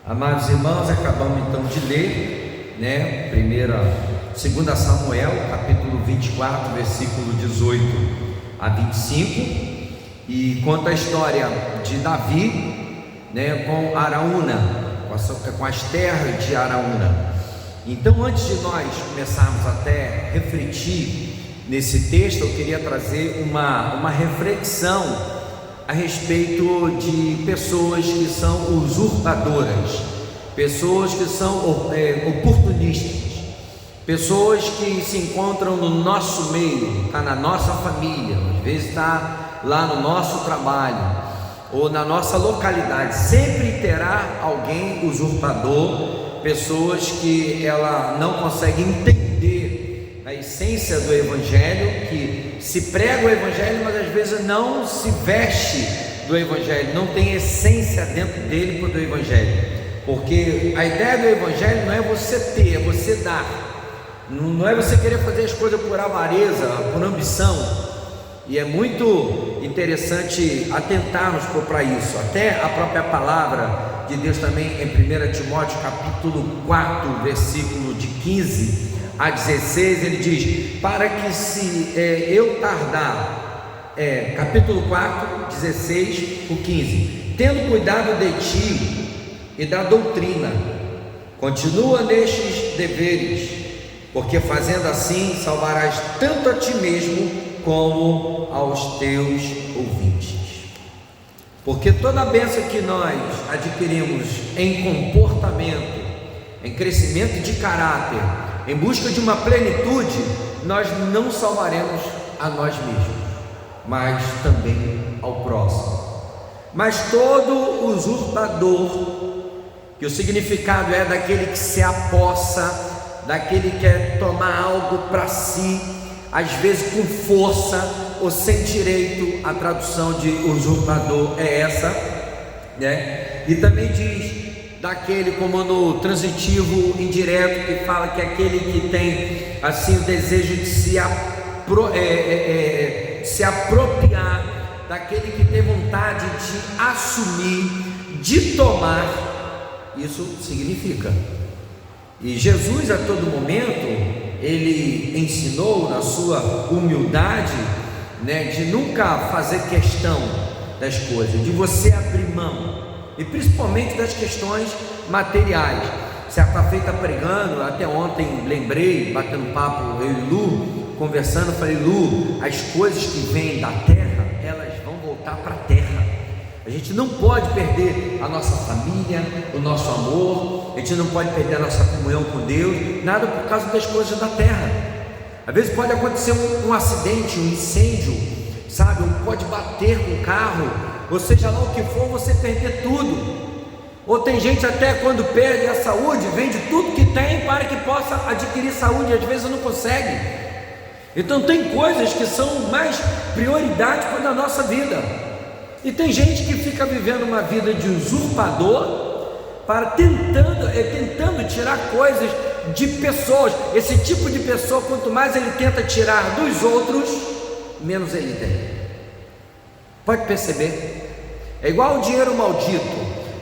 Amados irmãos, acabamos então de ler, né, 2 Samuel, capítulo 24, versículo 18 a 25, e conta a história de Davi, né, com Araúna, com as terras de Araúna. Então, antes de nós começarmos até refletir nesse texto, eu queria trazer uma reflexão a respeito de pessoas que são usurpadoras, pessoas que são oportunistas, pessoas que se encontram no nosso meio, está na nossa família, às vezes está lá no nosso trabalho ou na nossa localidade. Sempre terá alguém usurpador, pessoas que ela não consegue entender a essência do Evangelho, que se prega o Evangelho, mas às vezes não se veste do Evangelho, não tem essência dentro dele do Evangelho, porque a ideia do Evangelho não é você ter, é você dar, não é você querer fazer as coisas por avareza, por ambição. E é muito interessante atentarmos para isso. Até a própria palavra de Deus também em 1 Timóteo capítulo 4, versículo de 15 a 16, ele diz: para que se eu tardar, capítulo 4, 16 o 15, tendo cuidado de ti e da doutrina, continua nestes deveres, porque fazendo assim salvarás tanto a ti mesmo como aos teus ouvintes. Porque toda a bênção que nós adquirimos em comportamento, em crescimento de caráter, em busca de uma plenitude, nós não salvaremos a nós mesmos, mas também ao próximo. Mas todo usurpador, que o significado é daquele que se apossa, daquele que quer tomar algo para si, às vezes com força ou sem direito, a tradução de usurpador é essa, né? E também diz daquele, como no transitivo indireto, que fala que é aquele que tem assim o desejo de se apropriar, daquele que tem vontade de assumir, de tomar. Isso significa. E Jesus, a todo momento, ele ensinou na sua humildade, né, de nunca fazer questão das coisas, de você abrir mão, e principalmente das questões materiais. Certa feita pregando, até ontem lembrei, batendo papo, eu e Lu, conversando, falei: Lu, as coisas que vêm da terra, elas vão voltar para a terra. A gente não pode perder a nossa família, o nosso amor, a gente não pode perder a nossa comunhão com Deus, nada por causa das coisas da terra. Às vezes pode acontecer um acidente, um incêndio, sabe? Pode bater com o carro, ou seja lá o que for, você perder tudo. Ou tem gente até quando perde a saúde, vende tudo que tem para que possa adquirir saúde, e às vezes não consegue. Então tem coisas que são mais prioridade para a nossa vida. E tem gente que fica vivendo uma vida de usurpador, tentando tirar coisas de pessoas. Esse tipo de pessoa, quanto mais ele tenta tirar dos outros, menos ele tem. Pode perceber? É igual o dinheiro maldito,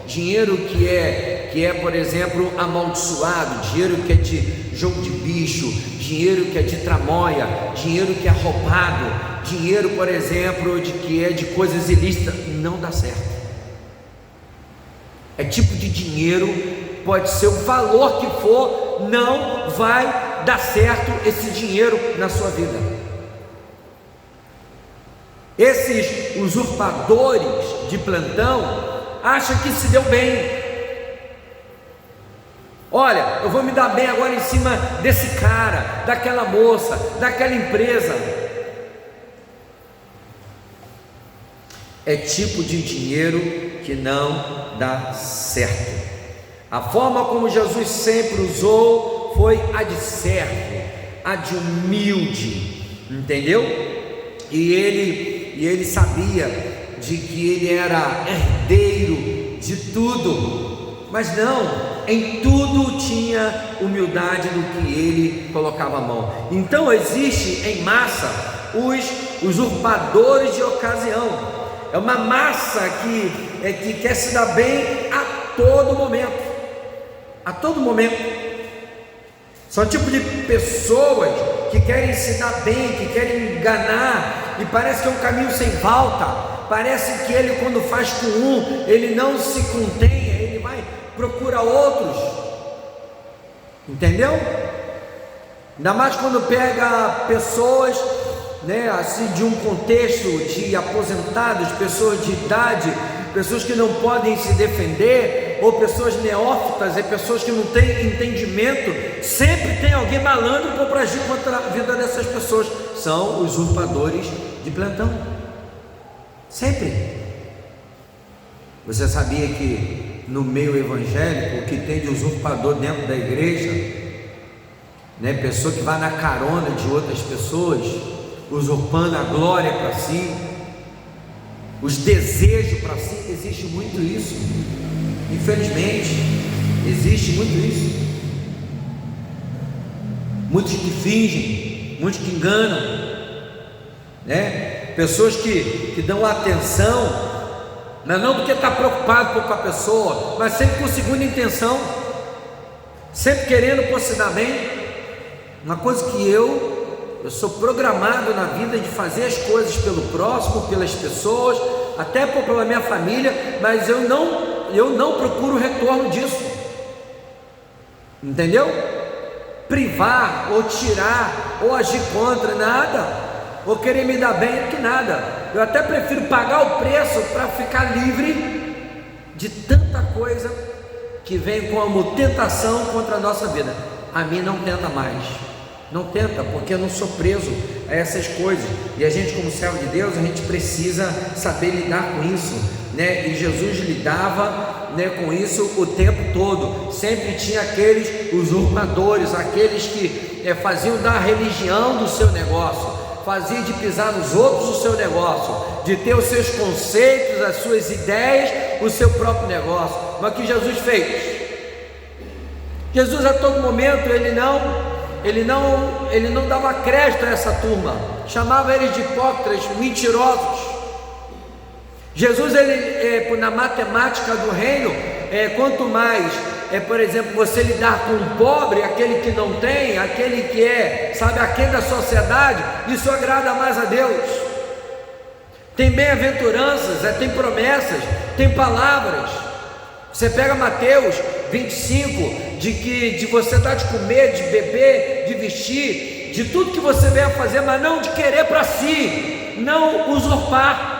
dinheiro que é, por exemplo, amaldiçoado, dinheiro que é de jogo de bicho, dinheiro que é de tramóia, dinheiro que é roubado, dinheiro, por exemplo, que é de coisas ilícitas. Não dá certo. É tipo de dinheiro, pode ser o valor que for, não vai dar certo esse dinheiro na sua vida. Esses usurpadores de plantão acham que se deu bem. Olha, eu vou me dar bem agora em cima desse cara, daquela moça, daquela empresa. É tipo de dinheiro que não dá certo. A forma como Jesus sempre usou foi a de servo, a de humilde, entendeu? E ele sabia de que ele era herdeiro de tudo, mas não, em tudo tinha humildade no que ele colocava a mão. Então existe em massa os usurpadores de ocasião. É uma massa que quer se dar bem a todo momento. a todo momento. São tipo de pessoas que querem se dar bem, que querem enganar, e parece que é um caminho sem volta. Parece que ele, quando faz com um, ele não se contém, ele vai procurar outros, entendeu? Ainda mais quando pega pessoas, né, assim, de um contexto de aposentados, pessoas de idade, pessoas que não podem se defender, ou pessoas neófitas, e pessoas que não têm entendimento. Sempre tem alguém malandro para agir contra a vida dessas pessoas. São os usurpadores de plantão. Sempre. Você sabia que no meio evangélico, o que tem de usurpador dentro da igreja, né, pessoa que vai na carona de outras pessoas, usurpando a glória para si, os desejos para si, existe muito isso. Infelizmente, existe muito isso. Muitos que fingem, muitos que enganam, né? Pessoas que dão atenção, mas não porque está preocupado com a pessoa, mas sempre com segunda intenção, sempre querendo por se dar bem. Uma coisa que eu sou programado na vida de fazer as coisas pelo próximo, pelas pessoas, até pela minha família, mas eu não procuro retorno disso, entendeu? Privar, ou tirar, ou agir contra, nada, ou querer me dar bem, que nada. Eu até prefiro pagar o preço para ficar livre de tanta coisa que vem como tentação contra a nossa vida. A mim não tenta mais, não tenta, porque eu não sou preso a essas coisas, e a gente, como servo de Deus, a gente precisa saber lidar com isso, né? E Jesus lidava, né, com isso o tempo todo. Sempre tinha aqueles usurpadores, aqueles que faziam da religião do seu negócio, faziam de pisar nos outros o seu negócio, de ter os seus conceitos, as suas ideias, o seu próprio negócio. Mas o que Jesus fez? Jesus, a todo momento, ele não dava crédito a essa turma, chamava eles de hipócritas, mentirosos. Jesus, na matemática do reino, quanto mais, por exemplo, você lidar com um pobre, aquele que não tem, aquele que aquém da sociedade, isso agrada mais a Deus. Tem bem-aventuranças, tem promessas, tem palavras. Você pega Mateus 25, de você dar de comer, de beber, de vestir, de tudo que você venha fazer, mas não de querer para si, não usurpar.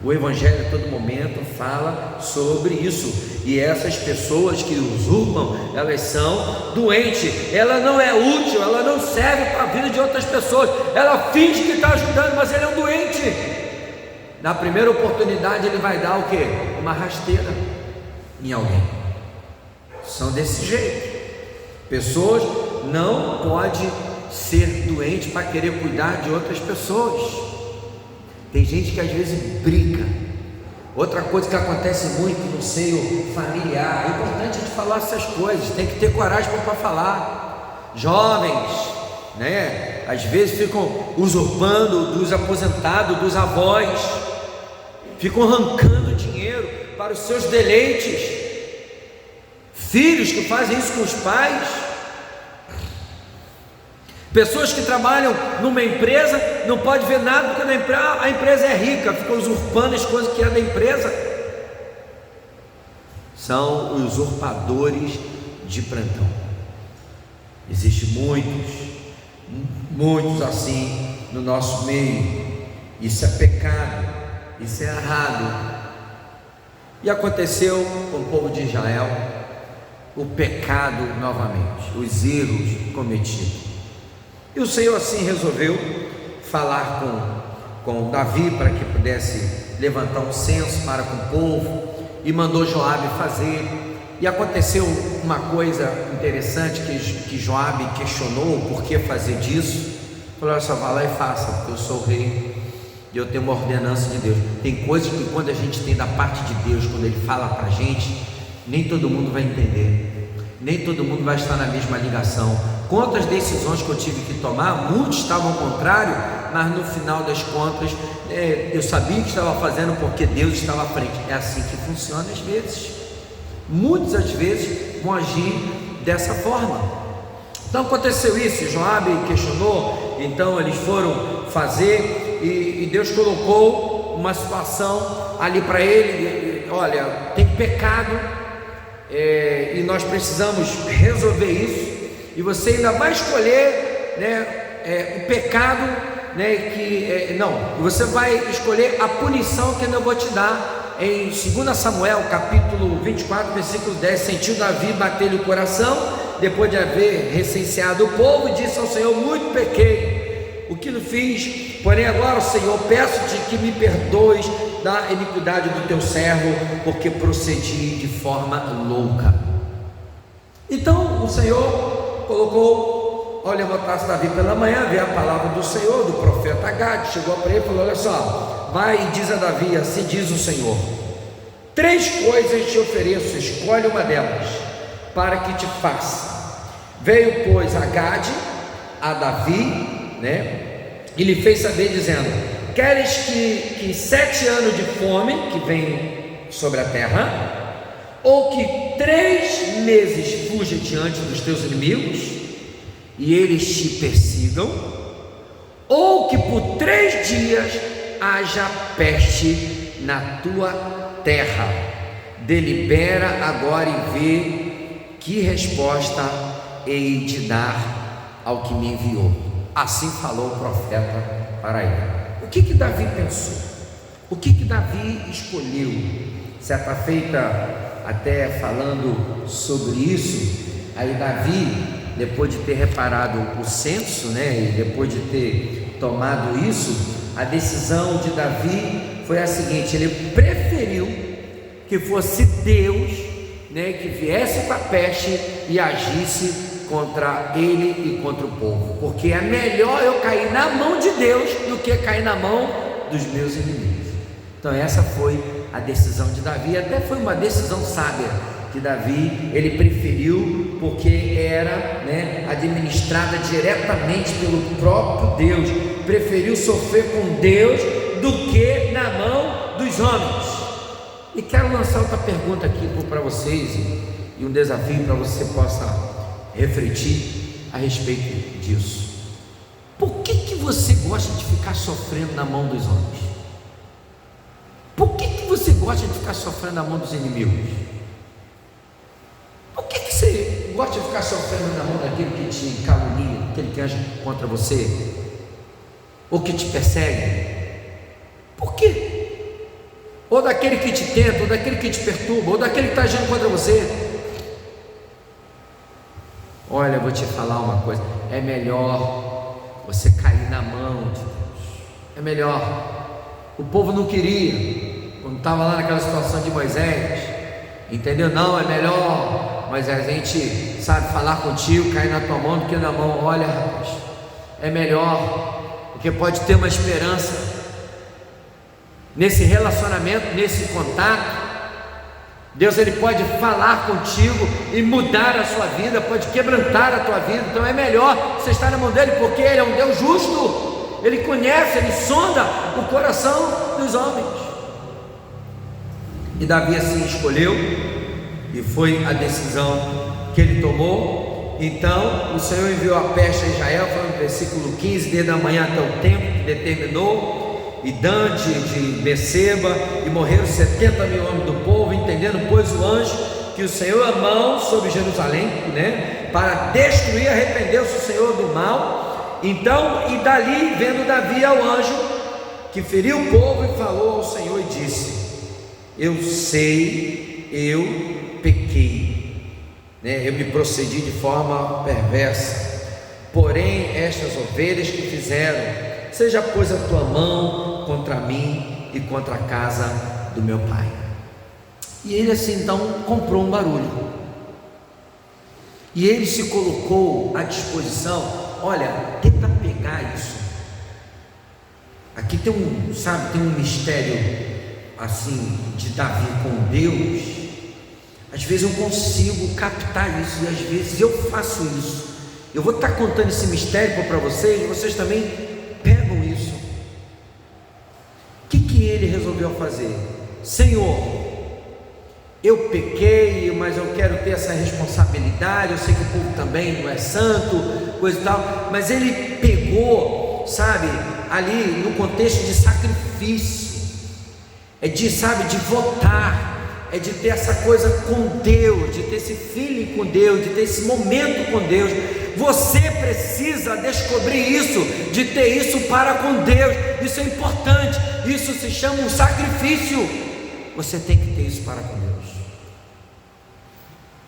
O Evangelho a todo momento fala sobre isso, e essas pessoas que usurpam, elas são doentes, ela não é útil, ela não serve para a vida de outras pessoas, ela finge que está ajudando, mas ele é um doente. Na primeira oportunidade ele vai dar o quê? Uma rasteira em alguém. São desse jeito. Pessoas não podem ser doentes para querer cuidar de outras pessoas. Tem gente que às vezes briga. Outra coisa que acontece muito no seio familiar, é importante a gente falar essas coisas, tem que ter coragem para falar. Jovens, né, às vezes ficam usurpando dos aposentados, dos avós, ficam arrancando dinheiro para os seus deleites. Filhos que fazem isso com os pais. Pessoas que trabalham numa empresa, não pode ver nada porque a empresa é rica, ficam usurpando as coisas que é da empresa. São usurpadores de plantão. Existem muitos assim no nosso meio. Isso é pecado, isso é errado. E aconteceu com o povo de Israel o pecado novamente, os erros cometidos. E o Senhor assim resolveu falar com Davi para que pudesse levantar um censo para com o povo, e mandou Joabe fazer. E aconteceu uma coisa interessante que Joabe questionou por que fazer disso. Falou: olha só, vá lá e faça, porque eu sou o rei e eu tenho uma ordenança de Deus. Tem coisas que quando a gente tem da parte de Deus, quando Ele fala para a gente, nem todo mundo vai entender, nem todo mundo vai estar na mesma ligação. Quantas decisões que eu tive que tomar, muitos estavam ao contrário, mas no final das contas, eu sabia o que estava fazendo porque Deus estava à frente. É assim que funciona às vezes. muitas das vezes vão agir dessa forma. Então aconteceu isso, Joabe questionou, então eles foram fazer, e Deus colocou uma situação ali para ele: olha, tem pecado, e nós precisamos resolver isso, e você ainda vai escolher, o pecado, você vai escolher a punição que eu vou te dar. Em 2 Samuel capítulo 24 versículo 10, sentiu Davi bater-lhe o coração, depois de haver recenseado o povo, disse ao Senhor: muito pequei, o que não fiz, porém agora, Senhor, peço-te que me perdoes da iniquidade do teu servo, porque procedi de forma louca. Então o Senhor colocou, ao levantar-se Davi pela manhã, veio a palavra do Senhor, do profeta Gade, chegou para ele e falou: olha só, vai e diz a Davi, assim diz o Senhor: 3 coisas te ofereço, escolhe uma delas, para que te faça. Veio, pois, a Gade, a Davi, e lhe fez saber, dizendo: queres que 7 anos de fome que vem sobre a terra, ou que 3 meses fuja diante dos teus inimigos e eles te persigam, ou que por 3 dias haja peste na tua terra? Delibera agora e vê que resposta hei de dar ao que me enviou. Assim falou o profeta para ele. O que Davi pensou? O que Davi escolheu? Certa feita, até falando sobre isso, aí Davi, depois de ter reparado o censo, e depois de ter tomado isso, a decisão de Davi foi a seguinte: ele preferiu que fosse Deus, que viesse com a peste e agisse contra ele e contra o povo, porque é melhor eu cair na mão de Deus do que cair na mão dos meus inimigos. Então essa foi a decisão de Davi, até foi uma decisão sábia, que Davi, ele preferiu, porque era administrada diretamente pelo próprio Deus, preferiu sofrer com Deus do que na mão dos homens. E quero lançar outra pergunta aqui para vocês, e um desafio para você possa refletir a respeito disso. Por que você gosta de ficar sofrendo na mão dos homens? Por que você gosta de ficar sofrendo na mão dos inimigos? Por que você gosta de ficar sofrendo na mão daquele que te calunia, aquele que age contra você, ou que te persegue? Por quê? Ou daquele que te tenta, ou daquele que te perturba, ou daquele que está agindo contra você? Olha, eu vou te falar uma coisa: é melhor você cair na mão de Deus. É melhor. O povo não queria, quando estava lá naquela situação de Moisés, entendeu? Não, é melhor, Moisés, a gente sabe falar contigo, cair na tua mão do que na mão. Olha, rapaz, é melhor, porque pode ter uma esperança nesse relacionamento, nesse contato. Deus, ele pode falar contigo e mudar a sua vida, pode quebrantar a tua vida. Então é melhor você estar na mão dele, porque ele é um Deus justo, ele conhece, ele sonda o coração dos homens. E Davi assim escolheu, e foi a decisão que ele tomou. Então o Senhor enviou a peste a Israel, falando no versículo 15: desde a manhã até o tempo que determinou, e Dante de Beceba, e morreram 70 mil homens do povo. Entendendo, pois, o anjo que o Senhor a mão sobre Jerusalém, para destruir, arrependeu-se o Senhor do mal. Então, e dali, vendo Davi ao anjo que feriu o povo, e falou ao Senhor e disse: eu sei, eu pequei, eu me procedi de forma perversa, porém estas ovelhas que fizeram, seja pois a tua mão contra mim e contra a casa do meu pai. E ele assim então comprou um barulho, e ele se colocou à disposição. Olha, tenta pegar isso. Aqui tem tem um mistério assim de Davi com Deus. Às vezes eu consigo captar isso, e às vezes eu faço isso. Eu vou estar contando esse mistério para vocês, e vocês também pegam isso. O que ele resolveu fazer? Senhor, eu pequei, mas eu quero ter essa responsabilidade, eu sei que o povo também não é santo, coisa e tal, mas ele pegou, sabe, ali no contexto de sacrifício, de votar, de ter essa coisa com Deus, de ter esse feeling com Deus, de ter esse momento com Deus. Você precisa descobrir isso, de ter isso para com Deus. Isso é importante, isso se chama um sacrifício. Você tem que ter isso para com Deus,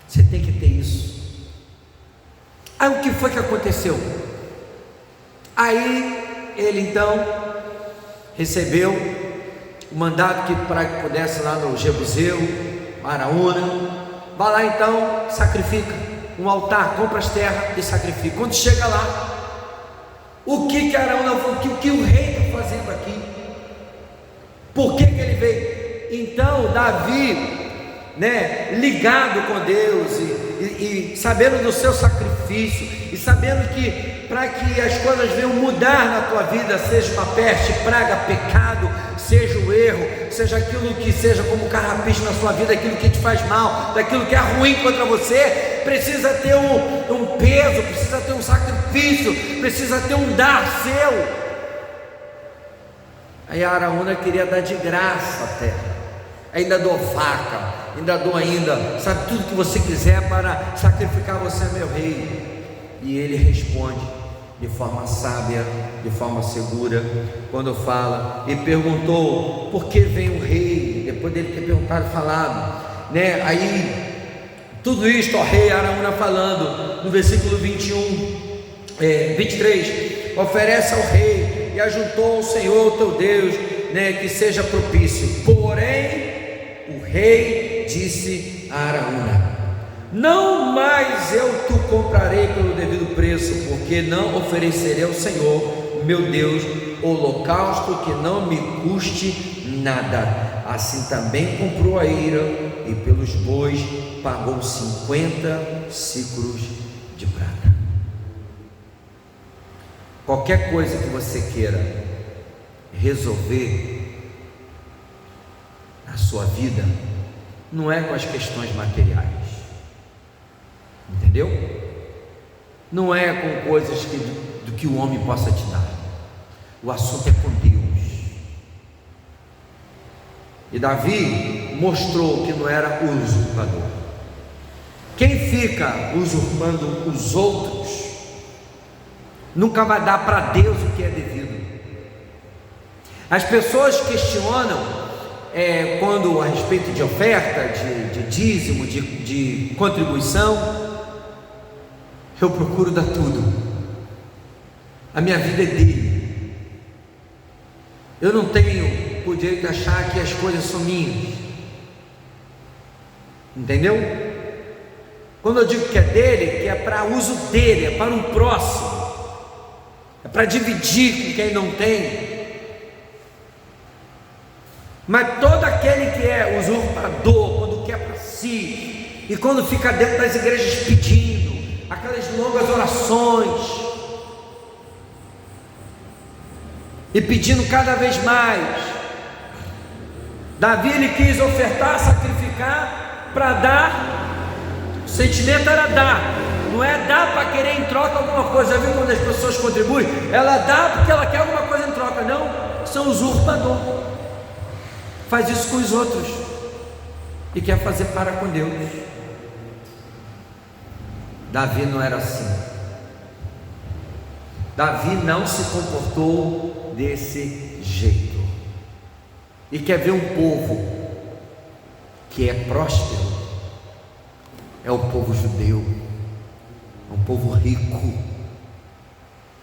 você tem que ter isso. Aí o que foi que aconteceu? Aí ele então recebeu o mandato para que pudesse lá no Jebuseu, Araúna, vai lá então, sacrifica um altar, compra as terras e sacrifica. Quando chega lá, o que Araúna, o que o rei está fazendo aqui? Por que ele veio? Então Davi, ligado com Deus e sabendo do seu sacrifício, e sabendo que para que as coisas venham mudar na tua vida, seja uma peste, praga, pecado, seja o erro, seja aquilo que seja como carrapicho na sua vida, aquilo que te faz mal, daquilo que é ruim contra você, precisa ter um peso, precisa ter um sacrifício, precisa ter um dar seu. Aí a Araúna queria dar de graça a terra, ainda dou vaca, sabe, tudo que você quiser para sacrificar você, meu rei. E ele responde de forma sábia, de forma segura, quando fala, e perguntou, por que vem o rei? Depois dele ter perguntado e falado, aí, tudo isto, ó rei, Araúna falando, no versículo 23, oferece ao rei, e ajuntou ao Senhor teu Deus, que seja propício. Porém, o rei disse a Araúna, não mais eu te comprarei pelo devido preço, porque não oferecerei ao Senhor, meu Deus, holocausto que não me custe nada. Assim também comprou a ira, e pelos bois pagou 50 siclos de prata. Qualquer coisa que você queira resolver na sua vida, não é com as questões materiais, entendeu? Não é com coisas do que o homem possa te dar. O assunto é com Deus. E Davi mostrou que não era o usurpador. Quem fica usurpando os outros nunca vai dar para Deus o que é devido. As pessoas questionam quando a respeito de oferta, de dízimo, de contribuição. Eu procuro dar tudo. A minha vida é dele. Eu não tenho o direito de achar que as coisas são minhas. Entendeu? Quando eu digo que é dele, que é para uso dele, é para um próximo, é para dividir com quem não tem. Mas todo aquele que é usurpador, quando quer para si, e quando fica dentro das igrejas pedindo aquelas longas orações, e pedindo cada vez mais. Davi, ele quis ofertar, sacrificar para dar. O sentimento era dar, não é dar para querer em troca alguma coisa. Viu quando as pessoas contribuem? Ela dá porque ela quer alguma coisa em troca. Não, são usurpador. Faz isso com os outros e quer fazer para com Deus. Davi não era assim. Davi não se comportou desse jeito. E quer ver um povo que é próspero? É o povo judeu, é um povo rico,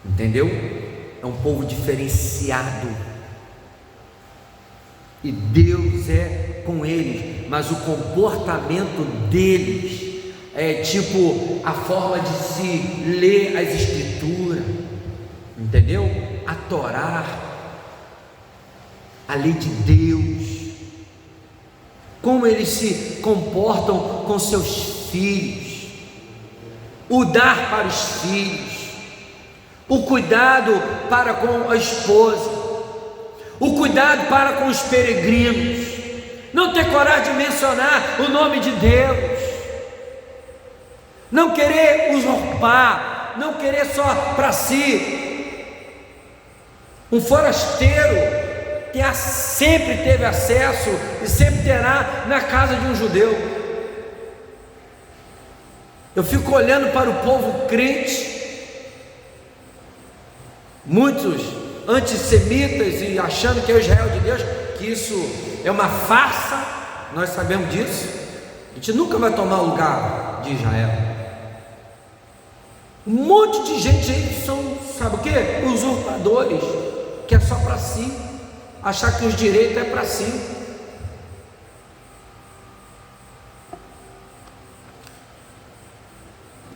entendeu? É um povo diferenciado, e Deus é com eles, mas o comportamento deles é tipo a forma de se ler as escrituras, entendeu? A Torá, a lei de Deus, como eles se comportam com seus filhos, o dar para os filhos, o cuidado para com a esposa, o cuidado para com os peregrinos. não ter coragem de mencionar o nome de Deus, não querer usurpar, não querer só para si. Um forasteiro sempre teve acesso e sempre terá na casa de um judeu. Eu fico olhando para o povo crente, muitos antissemitas, e achando que é o Israel de Deus, que isso é uma farsa. Nós sabemos disso. A gente nunca vai tomar o lugar de Israel. Um monte de gente aí que são, sabe o que? Usurpadores, que é só para si, achar que os direitos é para si.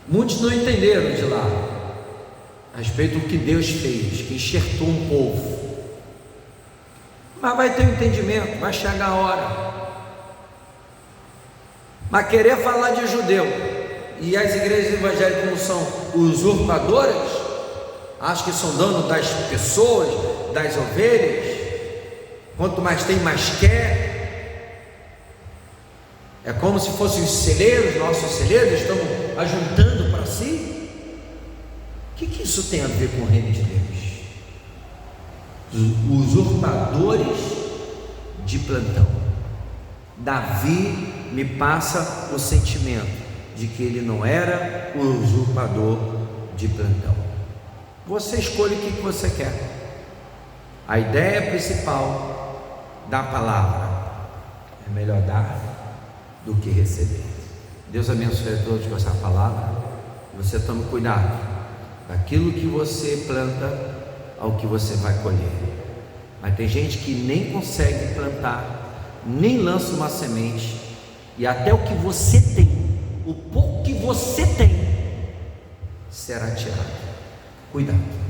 Muitos não entenderam de lá a respeito do que Deus fez, que enxertou um povo. Mas vai ter um entendimento, vai chegar a hora. Mas querer falar de judeu, e as igrejas evangélicas não são usurpadoras, acham que são donos das pessoas, das ovelhas, quanto mais tem, mais quer. É como se fossem os celeiros, nossos celeiros estão ajuntando para si. O que isso tem a ver com o reino de Deus? Os usurpadores de plantão. Davi me passa o sentimento de que ele não era o usurpador de plantão. Você escolhe o que você quer. A ideia principal da palavra é melhor dar do que receber. Deus abençoe a todos com essa palavra. Você tome cuidado daquilo que você planta ao que você vai colher. Mas tem gente que nem consegue plantar, nem lança uma semente, e até o que você tem, o pouco que você tem, será tirado. Cuidado.